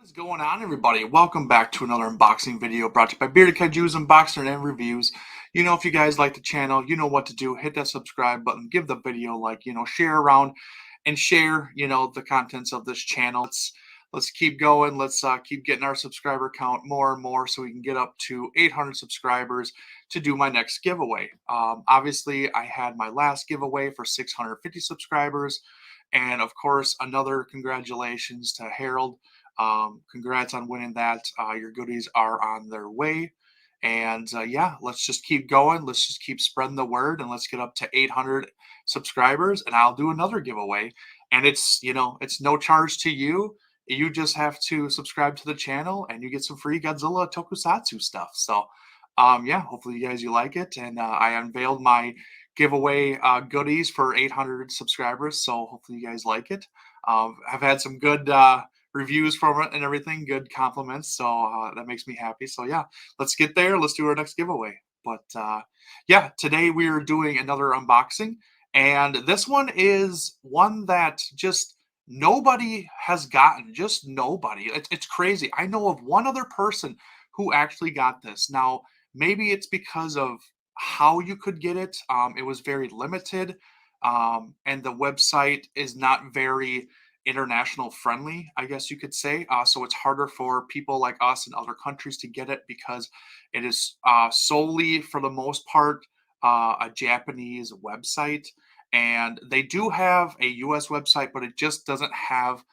What is going on, everybody? Welcome back to another unboxing video brought to you by Bearded Kaiju's Unboxing and Reviews. If you guys like the channel, you know what to do. Hit that subscribe button, give the video a like, share around and share, the contents of this channel. Let's keep going. Let's keep getting our subscriber count more and more so we can get up to 800 subscribers to do my next giveaway. Obviously, I had my last giveaway for 650 subscribers. And of course, another congratulations to Harold. Congrats on winning that. Your goodies are on their way. And yeah, let's just keep going. Let's just keep spreading the word and let's get up to 800 subscribers and I'll do another giveaway. And it's no charge to you. You just have to subscribe to the channel and you get some free Godzilla Tokusatsu stuff. So, yeah, hopefully you like it. And I unveiled my giveaway goodies for 800 subscribers. So hopefully you guys like it. I've had some good reviews from it and everything, good compliments. So that makes me happy. So yeah, let's get there. Let's do our next giveaway. But yeah, today we are doing another unboxing. And this one is one that just nobody has gotten. Just nobody. It's crazy. I know of one other person who actually got this. Now, maybe it's because of how you could get it. It was very limited. And the website is not very international friendly, I guess you could say. So it's harder for people like us in other countries to get it because it is solely, for the most part, a Japanese website. And they do have a US website, but it just doesn't have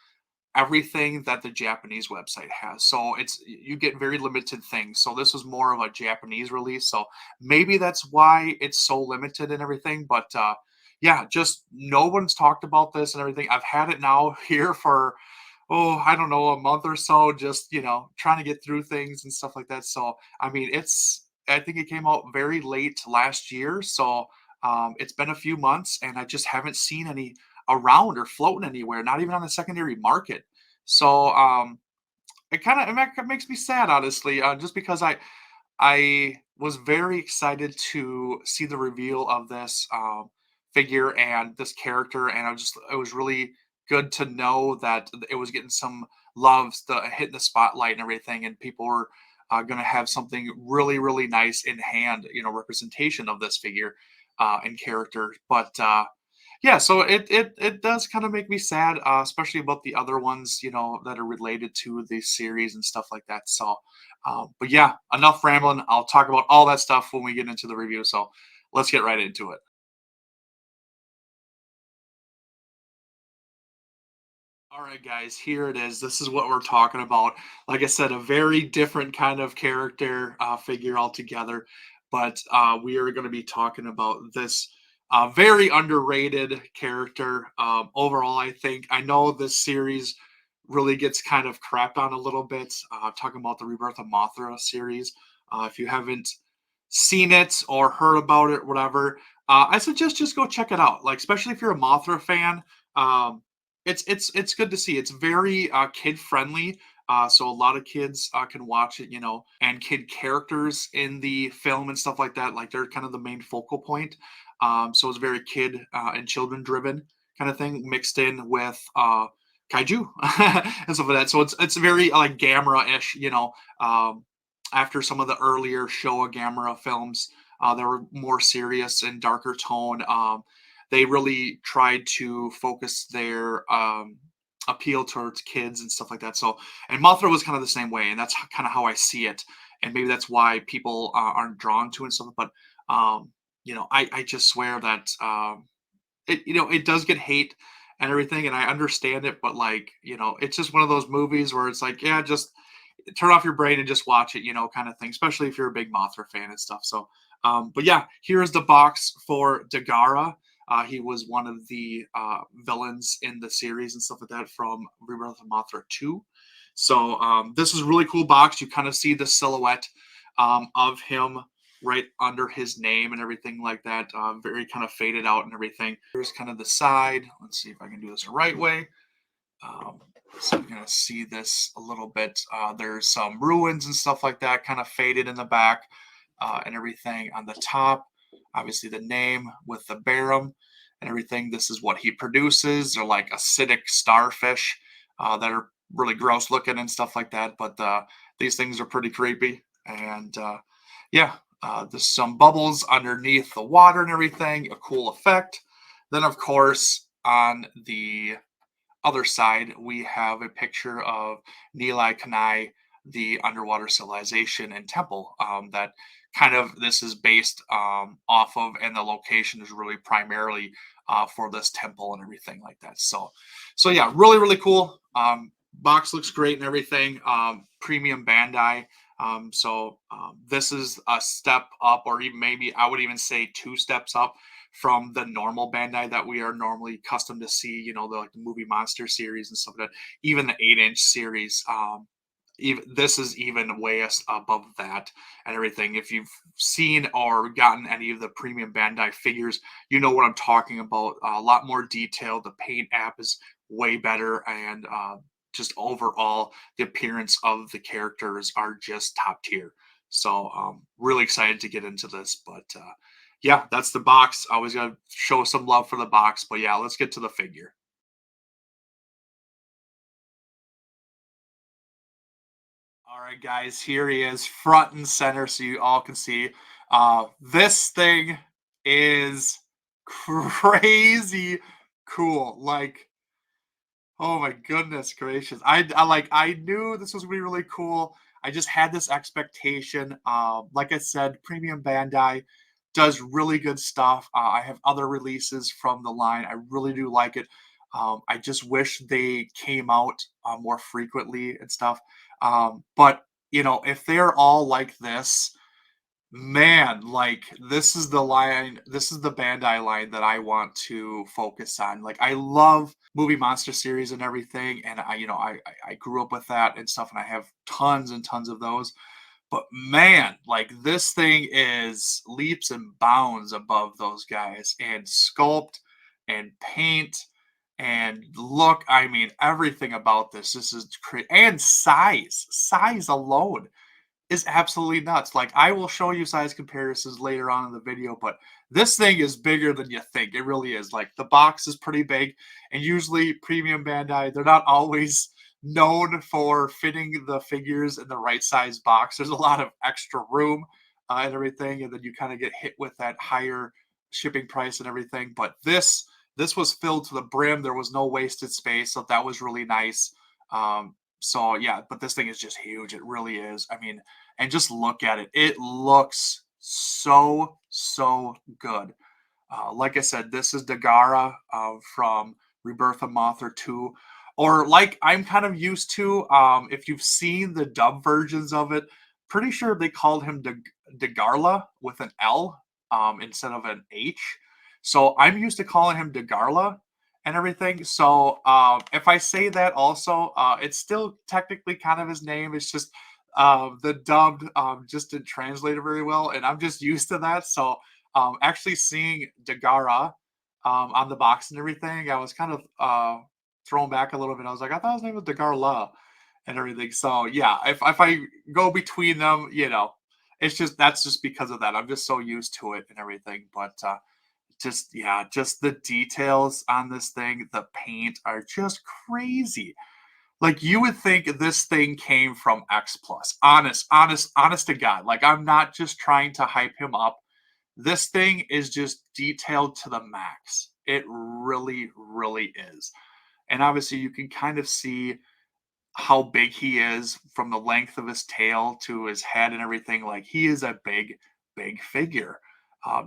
everything that the Japanese website has. So you get very limited things. So this was more of a Japanese release. So maybe that's why it's so limited and everything. But yeah, just no one's talked about this and everything. I've had it now here for I don't know, a month or so, just trying to get through things and stuff like that. So I mean, I think it came out very late last year. So it's been a few months and I just haven't seen any around or floating anywhere, not even on the secondary market. So it makes me sad, honestly, just because I was very excited to see the reveal of this figure and this character, and it was really good to know that it was getting some love, hitting the spotlight and everything, and people were going to have something really, really nice in hand, representation of this figure and character. But yeah, so it does kind of make me sad, especially about the other ones, that are related to the series and stuff like that. So, but yeah, enough rambling. I'll talk about all that stuff when we get into the review. So let's get right into it. All right, guys, here it is. This is what we're talking about. Like I said, a very different kind of character figure altogether. But we are going to be talking about this very underrated character. Overall, I know this series really gets kind of crapped on a little bit. Talking about the Rebirth of Mothra series. If you haven't seen it or heard about it, whatever, I suggest just go check it out. Like, especially if you're a Mothra fan. It's good to see. It's very kid friendly. So a lot of kids can watch it, and kid characters in the film and stuff like that. Like they're kind of the main focal point. So it's very kid and children driven kind of thing mixed in with kaiju and stuff like that. So it's very like Gamera ish, after some of the earlier Showa Gamera films, that were more serious and darker tone. They really tried to focus their appeal towards kids and stuff like that. So, and Mothra was kind of the same way, and that's kind of how I see it. And maybe that's why people aren't drawn to it and stuff. But I just swear that it does get hate and everything, and I understand it. But like, it's just one of those movies where it's like, yeah, just turn off your brain and just watch it, kind of thing. Especially if you're a big Mothra fan and stuff. So, but yeah, here's the box for Dagarha. He was one of the villains in the series and stuff like that from Rebirth of Mothra 2. So this is a really cool box. You kind of see the silhouette of him right under his name and everything like that. Very kind of faded out and everything. Here's kind of the side. Let's see if I can do this the right way. So you're going to see this a little bit. There's some ruins and stuff like that kind of faded in the back and everything on the top. Obviously, the name with the Barum and everything. This is what he produces. They're like acidic starfish that are really gross looking and stuff like that. But these things are pretty creepy. And yeah, there's some bubbles underneath the water and everything, a cool effect. Then, of course, on the other side, we have a picture of Nilai Kanai, the underwater civilization and temple that kind of this is based off of, and the location is really primarily for this temple and everything like that. So yeah, really really cool. Box looks great and everything. Premium Bandai. This is a step up, or even maybe I would even say two steps up from the normal Bandai that we are normally accustomed to see, you know, the like the movie monster series and stuff like that, even the 8-inch series. Even this is even way above that and everything. If you've seen or gotten any of the premium Bandai figures, you know what I'm talking about. A lot more detail. The paint app is way better, and just overall, the appearance of the characters are just top tier. So, really excited to get into this, but yeah, that's the box. I was gonna show some love for the box, but yeah, let's get to the figure. All right, guys, here he is, front and center, so you all can see. This thing is crazy cool. Like, oh my goodness gracious! I knew this was gonna be really cool. I just had this expectation. Like I said, Premium Bandai does really good stuff. I have other releases from the line. I really do like it. I just wish they came out more frequently and stuff. But you know, if they're all like this, man, like this is the line, this is the Bandai line that I want to focus on. Like I love movie monster series and everything, and I grew up with that and stuff, and I have tons and tons of those. But man, like this thing is leaps and bounds above those guys, and sculpt and paint and look. I mean, everything about this is and size alone is absolutely nuts. Like I will show you size comparisons later on in the video, but this thing is bigger than you think. It really is. Like the box is pretty big, and usually premium Bandai, they're not always known for fitting the figures in the right size box. There's a lot of extra room and everything, and then you kind of get hit with that higher shipping price and everything. But this was filled to the brim. There was no wasted space, so that was really nice. So yeah, but this thing is just huge. It really is. I mean, and just look at it. It looks so good. Like I said, this is Dagarha from Rebirth of Mothra 2. Or like I'm kind of used to, if you've seen the dub versions of it, pretty sure they called him Dagarla with an L instead of an H. So I'm used to calling him Dagarla and everything. So if I say that also, it's still technically kind of his name. It's just the dubbed just didn't translate it very well, and I'm just used to that. So actually seeing Dagarha on the box and everything, I was kind of thrown back a little bit. I was like, I thought his name was Dagarla and everything. So yeah, if I go between them, you know, it's just that's just because of that. I'm just so used to it and everything. But just yeah, just the details on this thing, the paint are just crazy. Like you would think this thing came from X Plus. Honest to God. Like I'm not just trying to hype him up. This thing is just detailed to the max. It really, really is. And obviously you can kind of see how big he is from the length of his tail to his head and everything. Like he is a big figure.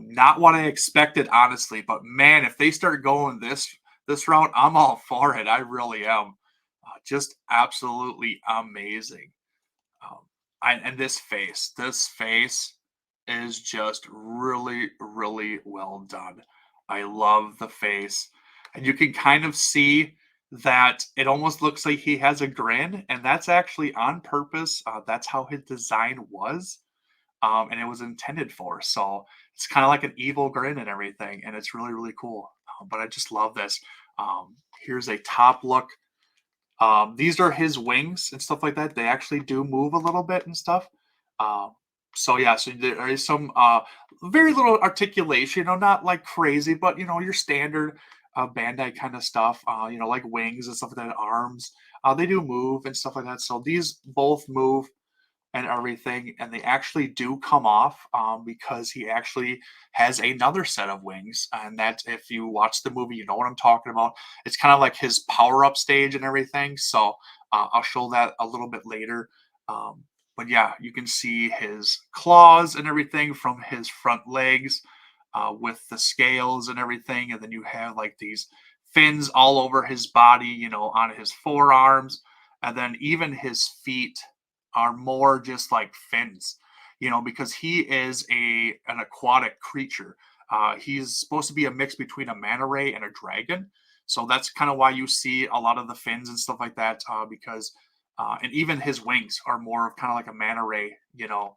Not what I expected, honestly. But man, if they start going this route, I'm all for it. I really am. Just absolutely amazing. Um, and this face is just really, really well done. I love the face, and you can kind of see that it almost looks like he has a grin, and that's actually on purpose. That's how his design was, and it was intended for. So it's kind of like an evil grin and everything, and it's really, really cool. But I just love this. Here's a top look. These are his wings and stuff like that. They actually do move a little bit and stuff. Um, so yeah, so there is some very little articulation, you know, not like crazy, but you know, your standard Bandai kind of stuff, you know, like wings and stuff like that, arms. they do move and stuff like that. So these both move and everything, and they actually do come off because he actually has another set of wings, and that if you watch the movie, you know what I'm talking about. It's kind of like his power up stage and everything. So I'll show that a little bit later. But yeah, you can see his claws and everything from his front legs with the scales and everything, and then you have like these fins all over his body, you know, on his forearms, and then even his feet are more just like fins, you know, because he is an aquatic creature. He's supposed to be a mix between a manta ray and a dragon, so that's kind of why you see a lot of the fins and stuff like that. Because and even his wings are more of kind of like a manta ray, you know,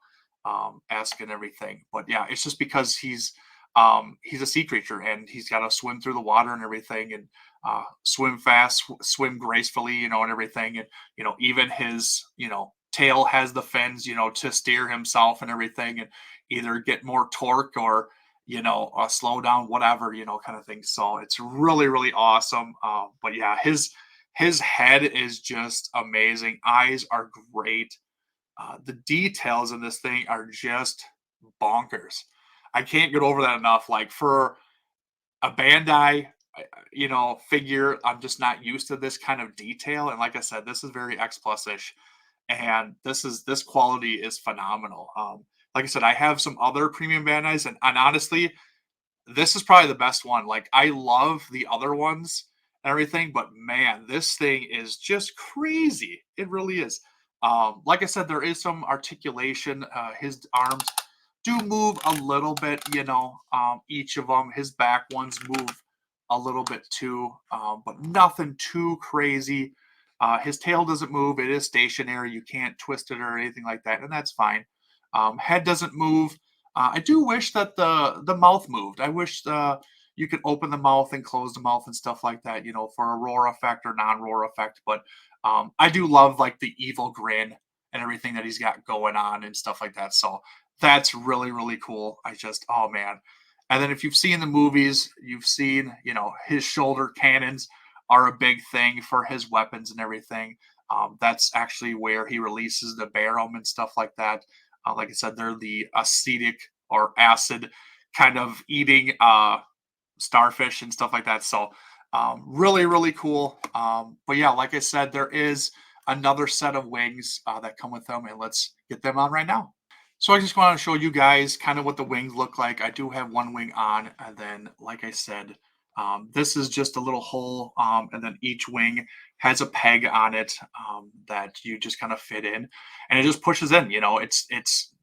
esque and everything. But yeah, it's just because he's a sea creature and he's got to swim through the water and everything, and swim fast, swim gracefully, you know, and everything. And you know, even his, you know, tail has the fins, you know, to steer himself and everything, and either get more torque or, you know, slow down, whatever, you know, kind of thing. So it's really, really awesome. But yeah, his head is just amazing. Eyes are great. The details in this thing are just bonkers. I can't get over that enough. Like for a Bandai, you know, figure, I'm just not used to this kind of detail. And like I said, this is very X plus ish, and this quality is phenomenal. Like I said, I have some other premium Bandais, and honestly, this is probably the best one. Like I love the other ones and everything, but man, this thing is just crazy. It really is. Like I said, there is some articulation. His arms do move a little bit, you know. Each of them, his back ones move a little bit too, but nothing too crazy. His tail doesn't move; it is stationary. You can't twist it or anything like that, and that's fine. Head doesn't move. I do wish that the mouth moved. I wish you could open the mouth and close the mouth and stuff like that, you know, for a roar effect or non-roar effect. But I do love like the evil grin and everything that he's got going on and stuff like that. So that's really, really cool. I just, oh man. And then if you've seen the movies, you've seen, you know, his shoulder cannons are a big thing for his weapons and everything. That's actually where he releases the Barum and stuff like that. Like I said, they're the acetic or acid kind of eating starfish and stuff like that. So really, really cool. But yeah, like I said, there is another set of wings that come with them, and let's get them on right now. So I just want to show you guys kind of what the wings look like. I do have one wing on, and then like I said, this is just a little hole, and then each wing has a peg on it that you just kind of fit in, and it just pushes in. You know, it's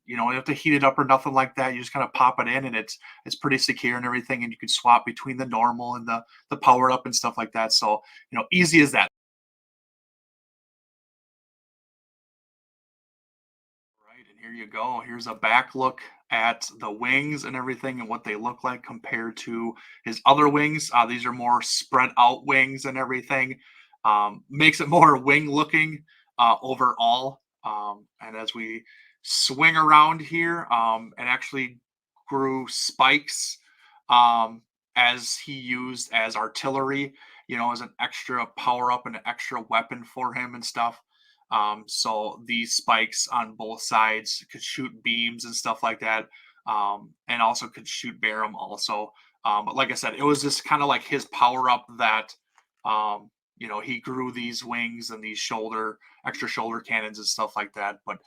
you know, you don't have to heat it up or nothing like that. You just kind of pop it in, and it's pretty secure and everything, and you can swap between the normal and the power up and stuff like that. So you know, easy as that. Right, and here you go. Here's a back look at the wings and everything and what they look like compared to his other wings. These are more spread out wings and everything. Makes it more wing looking overall. And as we swing around here, and actually grew spikes um, as he used as artillery, you know, as an extra power up and an extra weapon for him and stuff. So these spikes on both sides could shoot beams and stuff like that, and also could shoot Barum also. But like I said, it was just kind of like his power up that you know, he grew these wings and these extra shoulder cannons and stuff like that. But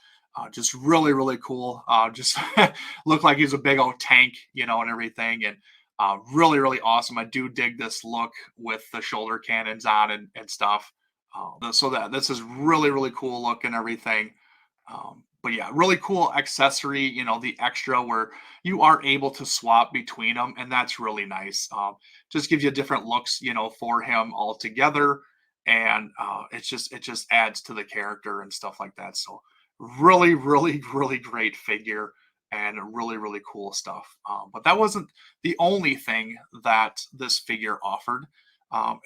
just really, really cool. Just looked like he's a big old tank, you know, and everything. And really, really awesome. I do dig this look with the shoulder cannons on and stuff. So that this is really, really cool look and everything. But yeah, really cool accessory, you know, the extra where you are able to swap between them, and that's really nice. Just gives you different looks, you know, for him all together, and it just adds to the character and stuff like that. So really, really, really great figure and really, really cool stuff. But that wasn't the only thing that this figure offered.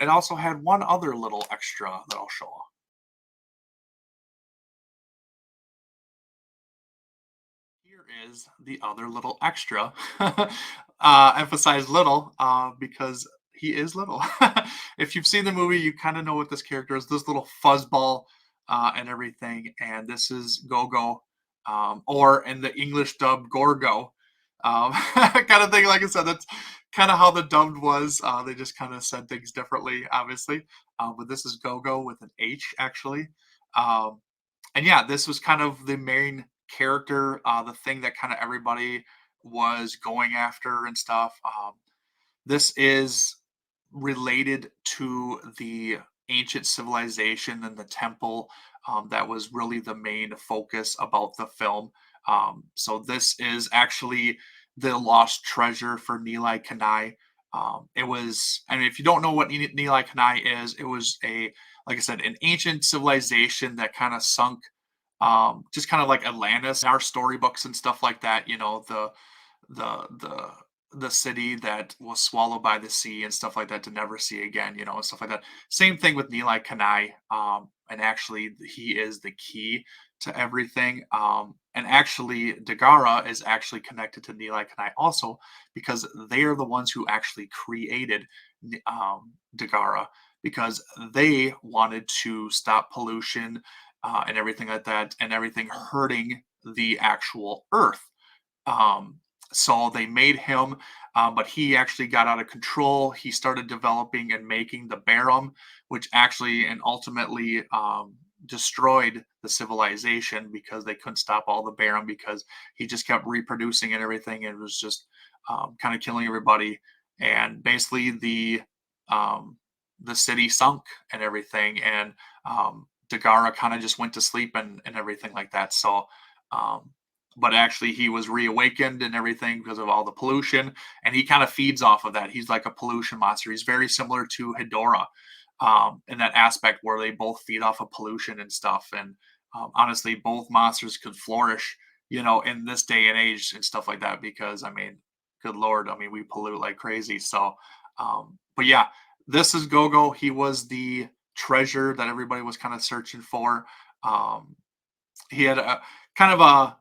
It also had one other little extra that I'll show off. Here is the other little extra, emphasize little, because He is little. If you've seen the movie, you kind of know what this character is. This little fuzzball and everything. And this is Gogo, or in the English dub, Gorgo. Kind of thing. Like I said, that's kind of how the dubbed was. They just kind of said things differently, obviously. But this is Gogo with an H, actually. Um, and yeah, this was kind of the main character, the thing that kind of everybody was going after and stuff. This is related to the ancient civilization and the temple. That was really the main focus about the film. So this is actually the lost treasure for Nilai Kanai. It was, I mean, if you don't know what Nilai Kanai is, it was like I said, an ancient civilization that kind of sunk, just kind of like Atlantis, our storybooks and stuff like that. You know, the the the city that was swallowed by the sea and stuff like that to never see again, you know, and stuff like that. Same thing with Nilai Kanai. And actually, he is the key to everything. And actually, Dagarha is actually connected to Nilai Kanai also because they are the ones who actually created Dagarha because they wanted to stop pollution and everything like that and everything hurting the actual earth. Um, so they made him, but he actually got out of control. He started developing and making the Barum, which actually and ultimately destroyed the civilization because they couldn't stop all the Barum because he just kept reproducing and everything and was just kind of killing everybody. And basically um, the city sunk and everything, and Dagara kind of just went to sleep and everything like that. So um, but actually he was reawakened and everything because of all the pollution, and he kind of feeds off of that. He's like a pollution monster. He's very similar to Hedora in that aspect where they both feed off of pollution and stuff. And honestly, both monsters could flourish, you know, in this day and age and stuff like that because I mean, good lord, I mean we pollute like crazy. So but yeah, this is Gogo. He was the treasure that everybody was kind of searching for. um he had a kind of a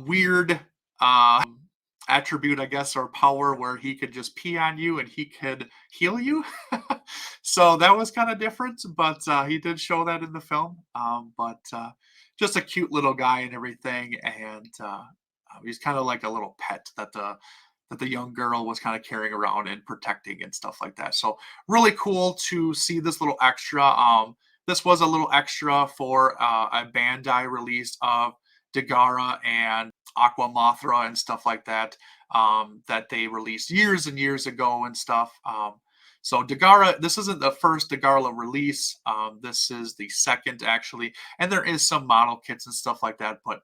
weird attribute, I guess, or power where he could just pee on you and he could heal you. So that was kind of different, but he did show that in the film. But just a cute little guy and everything, and he's kind of like a little pet that the young girl was kind of carrying around and protecting and stuff like that. So really cool to see this little extra. This was a little extra for a Bandai release of Dagarha and Aqua Mothra and stuff like that, that they released years and years ago and stuff. So Dagarha, this isn't the first Dagarha release. This is the second actually, and there is some model kits and stuff like that, but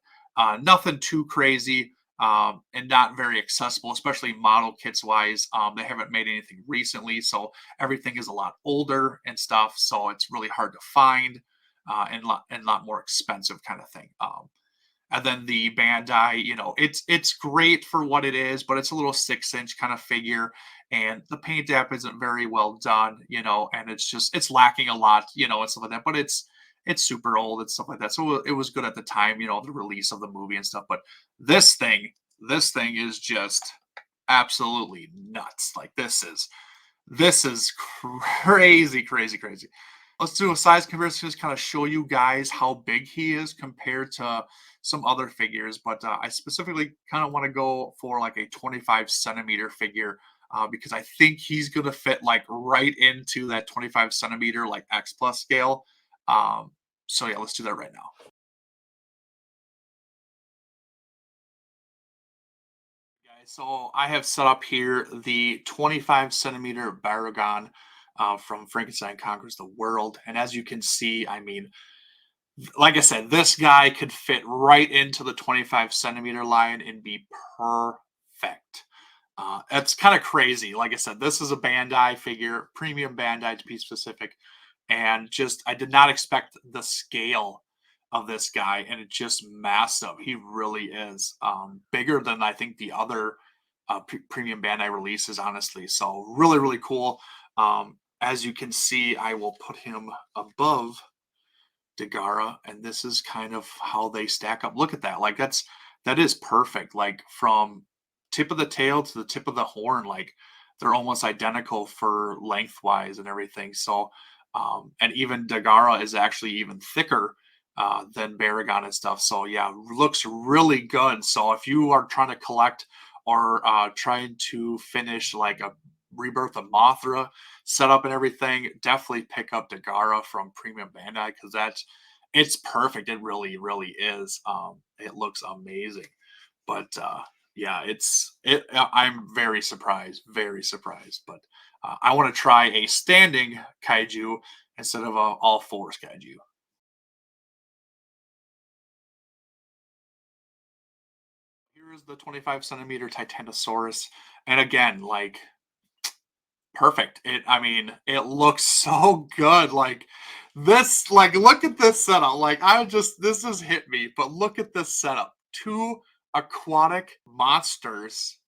nothing too crazy and not very accessible, especially model kits wise. They haven't made anything recently, so everything is a lot older and stuff. So it's really hard to find and lot more expensive kind of thing. And then the Bandai, you know, it's great for what it is, but it's a little 6-inch kind of figure, and the paint app isn't very well done, you know, and it's lacking a lot, you know, and stuff like that. But it's super old and stuff like that, so it was good at the time, you know, the release of the movie and stuff. But this thing, this thing is just absolutely nuts. Like this is crazy, crazy, crazy. Let's do a size comparison, just kind of show you guys how big he is compared to some other figures. But I specifically kind of want to go for like a 25 centimeter figure because I think he's going to fit like right into that 25 centimeter like X plus scale. So yeah, let's do that right now. Guys, so I have set up here the 25 centimeter Baragon from Frankenstein Conquers the World. And as you can see, I mean, like I said, this guy could fit right into the 25 centimeter line and be perfect. It's kind of crazy. Like I said, this is a Bandai figure, premium Bandai to be specific, and just I did not expect the scale of this guy, and it's just massive. He really is bigger than I think the other premium Bandai releases, honestly. So really, really cool. As you can see, I will put him above Dagarha, and this is kind of how they stack up. Look at that. Like that is perfect. Like from tip of the tail to the tip of the horn. Like they're almost identical for lengthwise and everything. So, and even Dagarha is actually even thicker than Baragon and stuff. So yeah, looks really good. So if you are trying to collect or trying to finish like a Rebirth of Mothra setup and everything, definitely pick up Dagarha from Premium Bandai because it's perfect. It really, really is. It looks amazing. But yeah, I'm very surprised. But I want to try a standing kaiju instead of a all fours kaiju. Here's the 25 centimeter Titanosaurus, and again, like perfect. I mean, it looks so good. Like this, like look at this setup. Like this has hit me. But look at this setup. Two aquatic monsters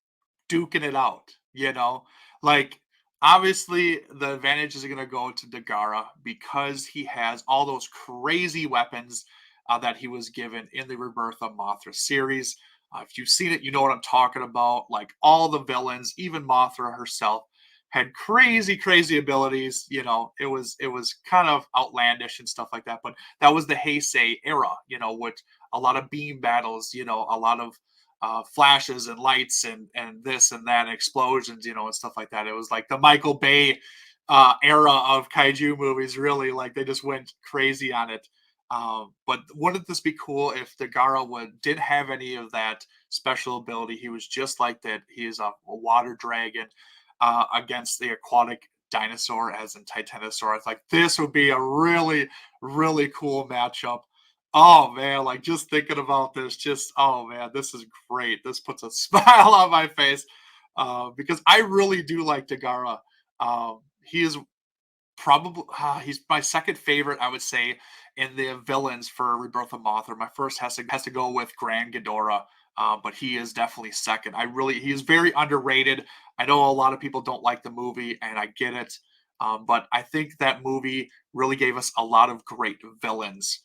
duking it out, you know? Like, obviously, the advantage is going to go to Dagarha because he has all those crazy weapons that he was given in the Rebirth of Mothra series. If you've seen it, you know what I'm talking about. Like, all the villains, even Mothra herself, had crazy, crazy abilities. You know, it was kind of outlandish and stuff like that. But that was the Heisei era, you know, with a lot of beam battles, you know, a lot of flashes and lights and this and that and explosions, you know, and stuff like that. It was like the Michael Bay era of kaiju movies. Really, like they just went crazy on it. But wouldn't this be cool if Dagarha didn't have any of that special ability? He was just like that. He is a water dragon against the aquatic dinosaur, as in Titanosaurus. Like this would be a really, really cool matchup. Oh man, like just thinking about this, just oh man, this is great. This puts a smile on my face because I really do like Dagarha. He is probably he's my second favorite, I would say, in the villains for Rebirth of Mothra. My first has to go with Grand Ghidorah, but he is definitely second. He is very underrated. I know a lot of people don't like the movie, and I get it, but I think that movie really gave us a lot of great villains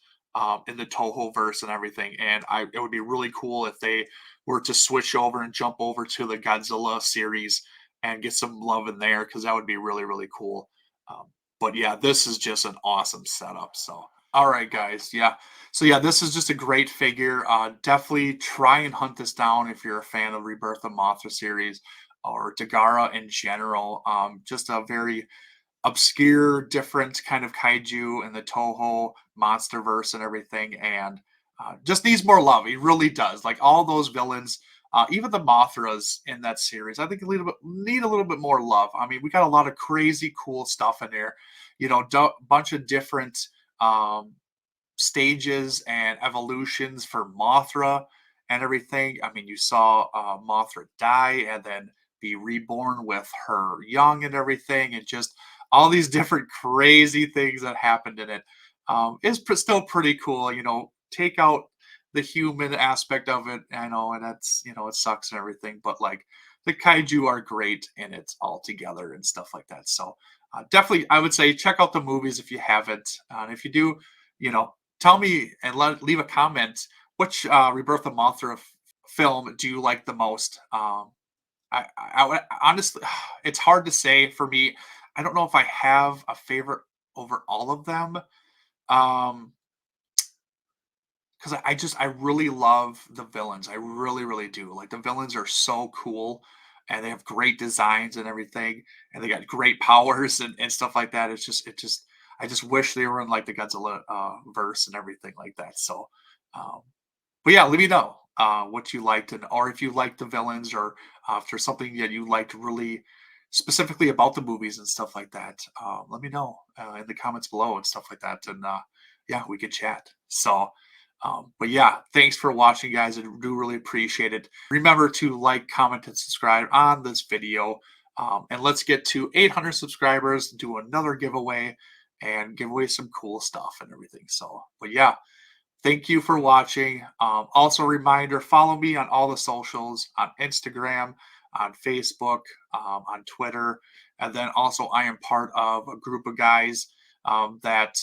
in the Toho verse and everything. And it would be really cool if they were to switch over and jump over to the Godzilla series and get some love in there because that would be really really cool. Um, but yeah, this is just an awesome setup. So, all right, guys. Yeah. So, yeah, this is just a great figure. Definitely try and hunt this down if you're a fan of Rebirth of Mothra series or Dagarha in general. Just a very obscure, different kind of kaiju in the Toho monsterverse and everything, and just needs more love. He really does. Like all those villains, even the Mothras in that series, I think need a little bit more love. I mean, we got a lot of crazy, cool stuff in there. You know, bunch of different um, stages and evolutions for Mothra and everything. I mean, you saw Mothra die and then be reborn with her young and everything, and just all these different crazy things that happened in it. Still pretty cool. You know, take out the human aspect of it. I know, and that's it sucks and everything, but like the kaiju are great in it all together and stuff like that. So definitely, I would say check out the movies if you haven't. And if you do, tell me and leave a comment. Which Rebirth of Mothra film do you like the most? Honestly, it's hard to say for me. I don't know if I have a favorite over all of them. Um, because I really love the villains. I really, really do. Like the villains are so cool and they have great designs and everything, and they got great powers and stuff like that. I just wish they were in like the Godzilla verse and everything like that. So um but yeah, let me know what you liked, or if you liked the villains, or if there's something that you liked really specifically about the movies and stuff like that. Let me know in the comments below and stuff like that, and yeah, we could chat. So, but yeah, thanks for watching, guys. I do really appreciate it. Remember to like, comment, and subscribe on this video, and let's get to 800 subscribers. Do another giveaway and give away some cool stuff and everything. So, but yeah. Thank you for watching. Also, reminder, follow me on all the socials, on Instagram, on Facebook, on Twitter. And then also, I am part of a group of guys that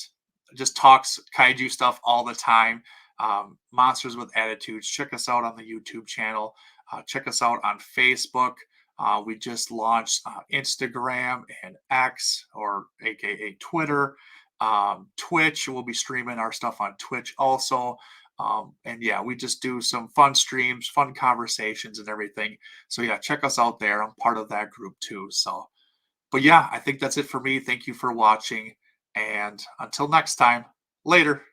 just talks kaiju stuff all the time. Monsters with Attitudes. Check us out on the YouTube channel. Check us out on Facebook. We just launched Instagram and X, or AKA Twitter. Twitch, we'll be streaming our stuff on Twitch also. And yeah, we just do some fun streams, fun conversations, and everything. So yeah, check us out there. I'm part of that group too. So, but yeah, I think that's it for me. Thank you for watching. And until next time, later.